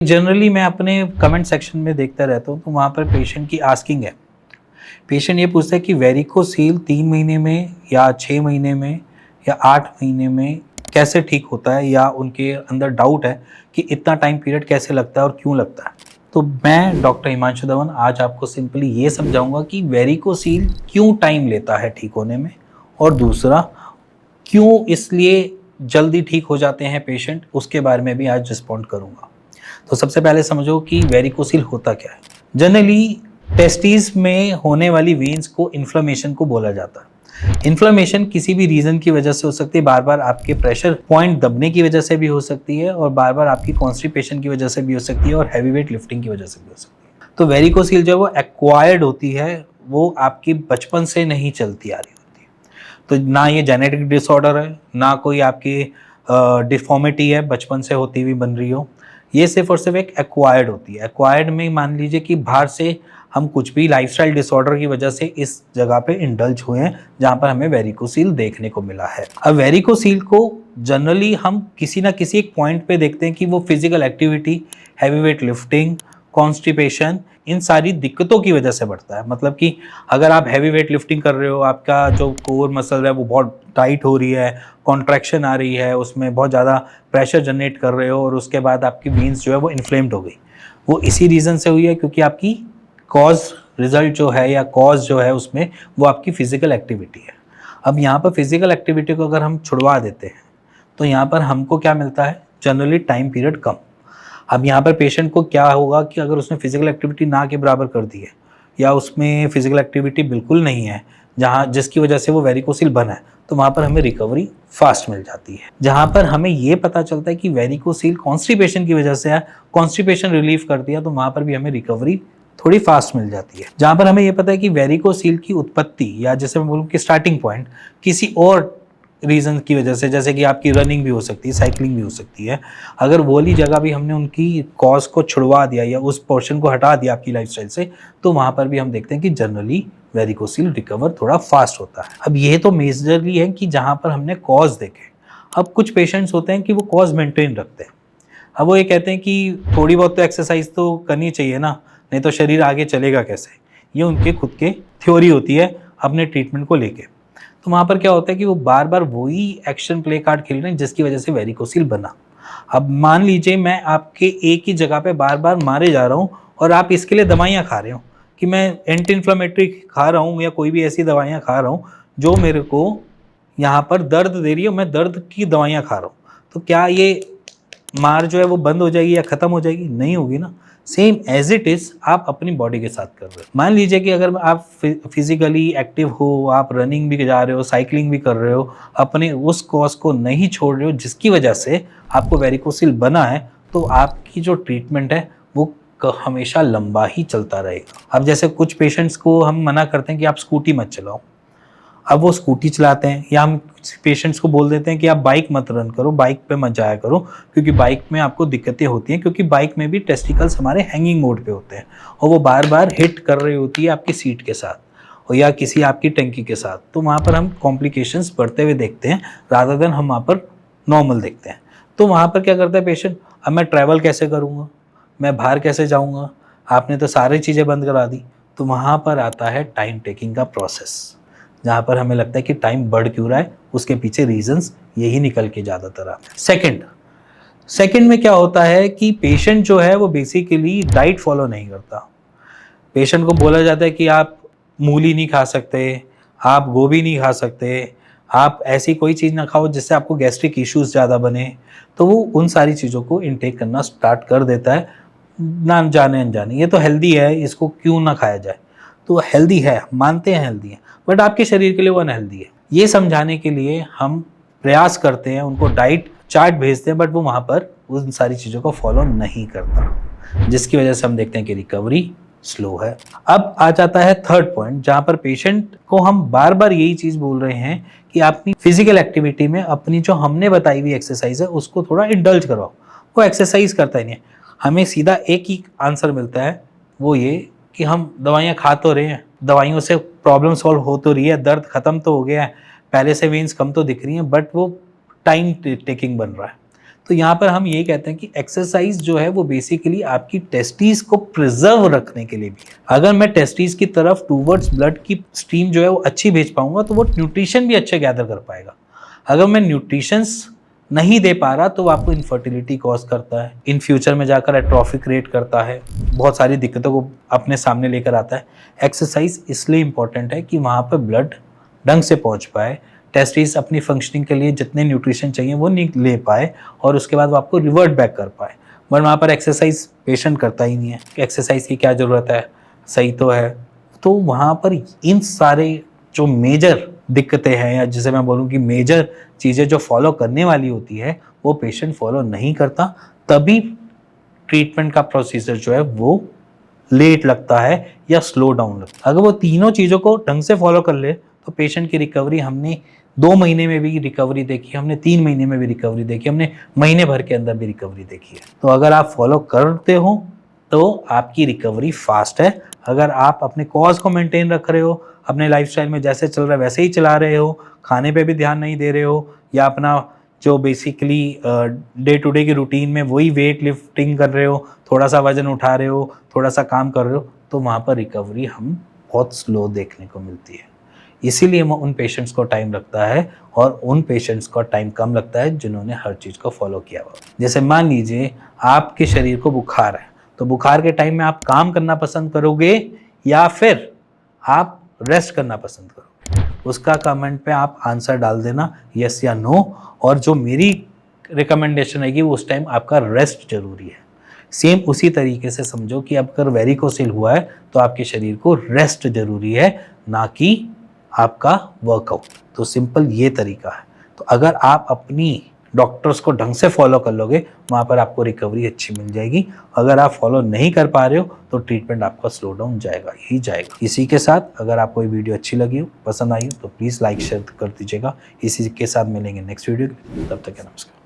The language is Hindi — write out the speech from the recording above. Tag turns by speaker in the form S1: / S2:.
S1: जनरली मैं अपने कमेंट सेक्शन में देखता रहता हूँ, तो वहाँ पर पेशेंट की आस्किंग है। पेशेंट ये पूछता है कि वेरिकोसील 3 महीने में या 6 महीने में या 8 महीने में कैसे ठीक होता है, या उनके अंदर डाउट है कि इतना टाइम पीरियड कैसे लगता है और क्यों लगता है। तो मैं डॉक्टर हिमांशु धवन आज आपको सिंपली ये समझाऊंगा कि वेरिकोसील क्यों टाइम लेता है ठीक होने में, और दूसरा क्यों इसलिए जल्दी ठीक हो जाते हैं पेशेंट, उसके बारे में भी आज रिस्पॉन्ड करूंगा। तो सबसे पहले समझो कि वेरिकोसिल होता क्या है। जनरली टेस्टिस में होने वाली वेन्स को इन्फ्लेमेशन को बोला जाता है। इन्फ्लेमेशन किसी भी रीजन की वजह से हो सकती है, बार बार आपके प्रेशर पॉइंट दबने की वजह से भी हो सकती है, और बार बार आपकी कॉन्स्टिपेशन की वजह से भी हो सकती है, और हैवी वेट लिफ्टिंग की वजह से भी हो सकती है। तो वेरिकोसिल जो वो एक्वायर्ड होती है, वो आपकी बचपन से नहीं चलती आ रही होती है। तो ना ये जेनेटिक डिसऑर्डर है, ना कोई आपकी डिफॉर्मिटी है बचपन से होती हुई बन रही हो। ये सिर्फ और सिर्फ एक एक्वायर्ड होती है। एक्वायर्ड में मान लीजिए कि बाहर से हम कुछ भी लाइफस्टाइल डिसऑर्डर की वजह से इस जगह पे इंडल्ज हुए हैं, जहां पर हमें वेरिकोसील देखने को मिला है। अब वेरिकोसील को जनरली हम किसी ना किसी एक पॉइंट पे देखते हैं कि वो physical activity, heavy weight lifting, constipation, इन सारी दिक्कतों की वजह से बढ़ता है। मतलब कि अगर आप हैवी वेट लिफ्टिंग कर रहे हो, आपका जो कोर मसल है वो बहुत टाइट हो रही है, कॉन्ट्रैक्शन आ रही है, उसमें बहुत ज़्यादा प्रेशर जनरेट कर रहे हो, और उसके बाद आपकी वेन्स जो है वो इन्फ्लेम्ड हो गई, वो इसी रीज़न से हुई है क्योंकि आपकी कॉज रिजल्ट जो है, या कॉज जो है उसमें, वो आपकी फिजिकल एक्टिविटी है। अब यहाँ पर फिजिकल एक्टिविटी को अगर हम छुड़वा देते हैं तो यहाँ पर हमको क्या मिलता है, जनरली टाइम पीरियड कम। अब यहाँ पर पेशेंट को क्या होगा कि अगर उसने फिजिकल एक्टिविटी ना के बराबर कर दी है, या उसमें फिजिकल एक्टिविटी बिल्कुल नहीं है, जहाँ जिसकी वजह से वो वेरिकोसिल बना है, तो वहाँ पर हमें रिकवरी फास्ट मिल जाती है। जहाँ पर हमें ये पता चलता है कि वेरिकोसिल कॉन्स्टिपेशन की वजह से है, कॉन्स्टिपेशन रिलीफ कर दिया, तो वहाँ पर भी हमें रिकवरी थोड़ी फास्ट मिल जाती है। जहाँ पर हमें ये पता है कि वेरिकोसिल की उत्पत्ति, या जैसे मैं बोलूँ कि स्टार्टिंग पॉइंट किसी और रीजन की वजह से, जैसे कि आपकी रनिंग भी हो सकती है, साइकिलिंग भी हो सकती है, अगर वो वाली जगह भी हमने उनकी कॉज को छुड़वा दिया या उस पोर्शन को हटा दिया आपकी लाइफस्टाइल से, तो वहाँ पर भी हम देखते हैं कि जनरली वेरिकोसिल रिकवर थोड़ा फास्ट होता है। अब ये तो मेजरली है कि जहाँ पर हमने कॉज देखे। अब कुछ पेशेंट्स होते हैं कि वो कॉज मेंटेन रखते हैं। अब वो ये कहते हैं कि थोड़ी बहुत तो एक्सरसाइज तो करनी चाहिए ना, नहीं तो शरीर आगे चलेगा कैसे। ये उनके खुद के थ्योरी होती है अपने ट्रीटमेंट को लेके। तो वहाँ पर क्या होता है कि वो बार बार वही एक्शन प्ले कार्ड खेल रहे हैं, जिसकी वजह से वेरिकोसिल बना। अब मान लीजिए मैं आपके एक ही जगह पे बार बार मारे जा रहा हूँ, और आप इसके लिए दवाइयाँ खा रहे हो कि मैं एंटी इन्फ्लेमेटरी खा रहा हूँ, या कोई भी ऐसी दवाइयाँ खा रहा हूँ जो मेरे को यहाँ पर दर्द दे रही है, मैं दर्द की दवाइयाँ खा रहा हूँ, तो क्या ये मार जो है वो बंद हो जाएगी या खत्म हो जाएगी? नहीं होगी ना। सेम एज इट इज आप अपनी बॉडी के साथ कर रहे हो। मान लीजिए कि अगर आप फिजिकली एक्टिव हो, आप रनिंग भी जा रहे हो, साइकिलिंग भी कर रहे हो, अपने उस कॉज को नहीं छोड़ रहे हो जिसकी वजह से आपको वेरिकोसिल बना है, तो आपकी जो ट्रीटमेंट है वो हमेशा लंबा ही चलता रहेगा। अब जैसे कुछ पेशेंट्स को हम मना करते हैं कि आप स्कूटी मत चलाओ, अब वो स्कूटी चलाते हैं, या हम पेशेंट्स को बोल देते हैं कि आप बाइक मत रन करो, बाइक पे मत जाया करो, क्योंकि बाइक में आपको दिक्कतें होती हैं, क्योंकि बाइक में भी टेस्टिकल्स हमारे हैंगिंग मोड पे होते हैं, और वो बार बार हिट कर रही होती है आपकी सीट के साथ, और या किसी आपकी टंकी के साथ। तो वहाँ पर हम कॉम्प्लिकेशंस बढ़ते हुए देखते हैं, रादर देन हम वहाँ पर नॉर्मल देखते हैं। तो वहाँ पर क्या करता है पेशेंट, अब मैं ट्रैवल कैसे करूँगा, मैं बाहर कैसे जाऊँगा, आपने तो सारी चीज़ें बंद करा दी। तो वहाँ पर आता है टाइम टेकिंग का प्रोसेस, जहाँ पर हमें लगता है कि टाइम बढ़ क्यों रहा है, उसके पीछे रीजंस यही निकल के ज़्यादातर आते हैं। सेकंड में क्या होता है कि पेशेंट जो है वो बेसिकली डाइट फॉलो नहीं करता। पेशेंट को बोला जाता है कि आप मूली नहीं खा सकते, आप गोभी नहीं खा सकते, आप ऐसी कोई चीज़ ना खाओ जिससे आपको गैस्ट्रिक इश्यूज ज़्यादा बने, तो वो उन सारी चीज़ों को इनटेक करना स्टार्ट कर देता है, ना जाने अनजाने। ये तो हेल्दी है, इसको क्यों ना खाया जाए। तो हेल्दी है, मानते हैं हेल्दी है, बट आपके शरीर के लिए वो अनहेल्दी है। ये समझाने के लिए हम प्रयास करते हैं, उनको डाइट चार्ट भेजते हैं, बट वो वहाँ पर उन सारी चीज़ों को फॉलो नहीं करता, जिसकी वजह से हम देखते हैं कि रिकवरी स्लो है। अब आ जाता है थर्ड पॉइंट, जहाँ पर पेशेंट को हम बार बार यही चीज़ बोल रहे हैं कि अपनी फिजिकल एक्टिविटी में अपनी जो हमने बताई हुई एक्सरसाइज है उसको थोड़ा इंडल्ज करवाओ। वो एक्सरसाइज करता ही नहीं है। हमें सीधा एक ही आंसर मिलता है, वो ये कि हम दवाइयाँ खा तो रहे हैं, दवाइयों से प्रॉब्लम सॉल्व हो तो रही है, दर्द खत्म तो हो गया है, पहले से वेन्स कम तो दिख रही हैं, बट वो टाइम टेकिंग बन रहा है। तो यहाँ पर हम ये कहते हैं कि एक्सरसाइज जो है वो बेसिकली आपकी टेस्टिस को प्रिजर्व रखने के लिए भी। अगर मैं टेस्टिस की तरफ टूवर्ड्स ब्लड की स्ट्रीम जो है वो अच्छी भेज पाऊंगा तो वो न्यूट्रिशन भी अच्छे गैदर कर पाएगा। अगर मैं न्यूट्रिशंस नहीं दे पा रहा तो आपको इनफर्टिलिटी कॉज करता है, इन फ्यूचर में जाकर एट्रोफी क्रिएट करता है, बहुत सारी दिक्कतों को अपने सामने लेकर आता है। एक्सरसाइज इसलिए इंपॉर्टेंट है कि वहाँ पर ब्लड ढंग से पहुँच पाए, टेस्टिस अपनी फंक्शनिंग के लिए जितने न्यूट्रिशन चाहिए वो नहीं ले पाए और उसके बाद वो आपको रिवर्ट बैक कर पाए। बट वहाँ पर एक्सरसाइज पेशेंट करता ही नहीं है कि एक्सरसाइज की क्या ज़रूरत है, सही तो है। तो वहाँ पर इन सारे जो मेजर दिक्कतें हैं या जिसे मैं बोलूँ कि मेजर चीज़ें जो फॉलो करने वाली होती है वो पेशेंट फॉलो नहीं करता, तभी ट्रीटमेंट का प्रोसीजर जो है वो लेट लगता है या स्लो डाउन लगता है। अगर वो तीनों चीज़ों को ढंग से फॉलो कर ले तो पेशेंट की रिकवरी हमने 2 महीने में भी रिकवरी देखी, हमने 3 महीने में भी रिकवरी देखी, हमने महीने भर के अंदर भी रिकवरी देखी है। तो अगर आप फॉलो करते हो तो आपकी रिकवरी फास्ट है। अगर आप अपने कॉज को मेंटेन रख रहे हो, अपने लाइफस्टाइल में जैसे चल रहा है वैसे ही चला रहे हो, खाने पे भी ध्यान नहीं दे रहे हो या अपना जो बेसिकली डे टू डे की रूटीन में वही वेट लिफ्टिंग कर रहे हो, थोड़ा सा वजन उठा रहे हो, थोड़ा सा काम कर रहे हो, तो वहाँ पर रिकवरी हम बहुत स्लो देखने को मिलती है। इसीलिए उन पेशेंट्स को टाइम लगता है और उन पेशेंट्स को टाइम कम लगता है जिन्होंने हर चीज़ को फॉलो किया हुआ। जैसे मान लीजिए आपके शरीर को बुखार है, तो बुखार के टाइम में आप काम करना पसंद करोगे या फिर आप रेस्ट करना पसंद करोगे? उसका कमेंट पे आप आंसर डाल देना यस या नो, और जो मेरी रिकमेंडेशन रहेगी वो उस टाइम आपका रेस्ट जरूरी है। सेम उसी तरीके से समझो कि अगर वेरिकोसिल हुआ है तो आपके शरीर को रेस्ट जरूरी है, ना कि आपका वर्कआउट। तो सिंपल ये तरीका है। तो अगर आप अपनी डॉक्टर्स को ढंग से फॉलो कर लोगे वहाँ पर आपको रिकवरी अच्छी मिल जाएगी। अगर आप फॉलो नहीं कर पा रहे हो तो ट्रीटमेंट आपका स्लो डाउन जाएगा ही जाएगा। इसी के साथ अगर आपको ये वीडियो अच्छी लगी हो, पसंद आई हो, तो प्लीज़ लाइक शेयर कर दीजिएगा। इसी के साथ मिलेंगे नेक्स्ट वीडियो। तब तक नमस्कार।